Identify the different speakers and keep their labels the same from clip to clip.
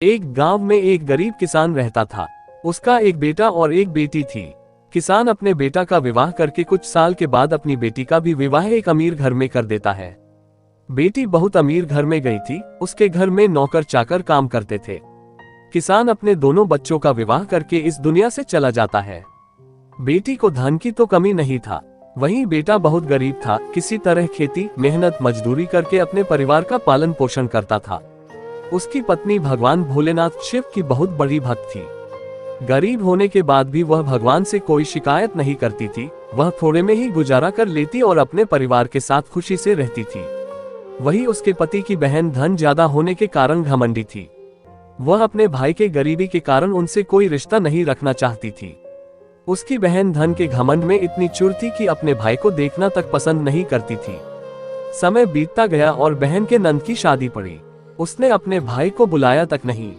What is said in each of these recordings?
Speaker 1: एक गांव में एक गरीब किसान रहता था। उसका एक बेटा और एक बेटी थी। किसान अपने बेटा का विवाह करके कुछ साल के बाद अपनी बेटी का भी विवाह एक अमीर घर में कर देता है। बेटी बहुत अमीर घर में गई थी। उसके घर में नौकर चाकर काम करते थे। किसान अपने दोनों बच्चों का विवाह करके इस दुनिया से चला जाता है। बेटी को धन की तो कमी नहीं था, वहीं बेटा बहुत गरीब था। किसी तरह खेती मेहनत मजदूरी करके अपने परिवार का पालन पोषण करता था। उसकी पत्नी भगवान भोलेनाथ शिव की बहुत बड़ी भक्त थी। गरीब होने के बाद भी वह भगवान से कोई शिकायत नहीं करती थी। वह थोड़े में ही गुजारा कर लेती और अपने परिवार के साथ खुशी से रहती थी। वही उसके पति की बहन धन ज्यादा होने के कारण घमंडी थी। वह अपने भाई के गरीबी के कारण उनसे कोई रिश्ता नहीं रखना चाहती थी। उसकी बहन धन के घमंड में इतनी चुर थी कि अपने भाई को देखना तक पसंद नहीं करती थी। समय बीतता गया और बहन के नंद की शादी पड़ी। उसने अपने भाई को बुलाया तक नहीं।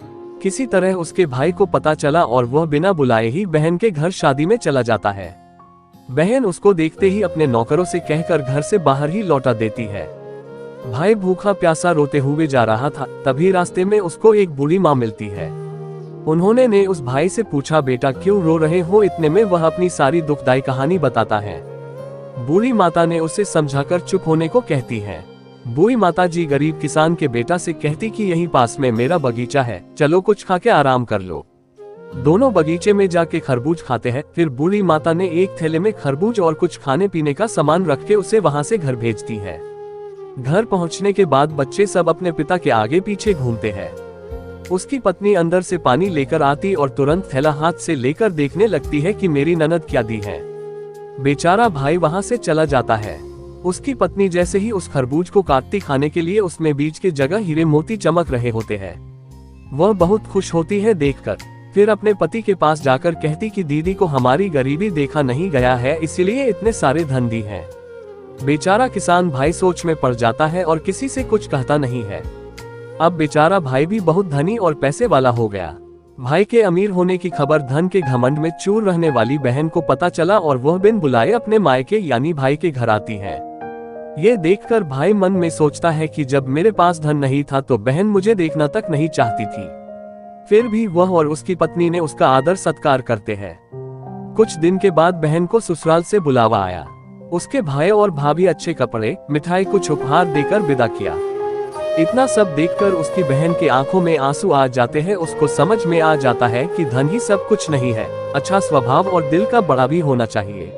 Speaker 1: किसी तरह उसके भाई को पता चला और वह बिना बुलाए ही बहन के घर शादी में चला जाता है। बहन उसको देखते ही अपने नौकरों से कहकर घर से बाहर ही लौटा देती है। भाई भूखा प्यासा रोते हुए जा रहा था, तभी रास्ते में उसको एक बूढ़ी माँ मिलती है। उन्होंने ने उस भाई से पूछा, बेटा क्यों रो रहे हो? इतने में वह अपनी सारी दुखदाई कहानी बताता है। बूढ़ी माता ने उसे समझाकर चुप होने को कहती है। बूढ़ी माता जी गरीब किसान के बेटा से कहती कि यहीं पास में मेरा बगीचा है, चलो कुछ खा के आराम कर लो। दोनों बगीचे में जाके खरबूज खाते हैं। फिर बूढ़ी माता ने एक थैले में खरबूज और कुछ खाने पीने का सामान रख के उसे वहां से घर भेजती है। घर पहुंचने के बाद बच्चे सब अपने पिता के आगे पीछे घूमते हैं। उसकी पत्नी अंदर से पानी लेकर आती और तुरंत थैला हाथ से लेकर देखने लगती है कि मेरी ननद क्या दी है। बेचारा भाई वहां से चला जाता है। उसकी पत्नी जैसे ही उस खरबूज को काटती खाने के लिए उसमें बीज के जगह हीरे मोती चमक रहे होते हैं। वह बहुत खुश होती है देखकर। फिर अपने पति के पास जाकर कहती कि दीदी को हमारी गरीबी देखा नहीं गया है, इसीलिए इतने सारे धन दी हैं। बेचारा किसान भाई सोच में पड़ जाता है और किसी से कुछ कहता नहीं है। अब बेचारा भाई भी बहुत धनी और पैसे वाला हो गया। भाई के अमीर होने की खबर धन के घमंड में चूर रहने वाली बहन को पता चला और वह बिन बुलाए अपने मायके यानी भाई के घर आती है। ये देखकर भाई मन में सोचता है कि जब मेरे पास धन नहीं था तो बहन मुझे देखना तक नहीं चाहती थी। फिर भी वह और उसकी पत्नी ने उसका आदर सत्कार करते हैं। कुछ दिन के बाद बहन को ससुराल से बुलावा आया। उसके भाई और भाभी अच्छे कपड़े मिठाई कुछ उपहार देकर विदा किया। इतना सब देखकर उसकी बहन के आंखों में आंसू आ जाते हैं। उसको समझ में आ जाता है कि धन ही सब कुछ नहीं है, अच्छा स्वभाव और दिल का बड़ा भी होना चाहिए।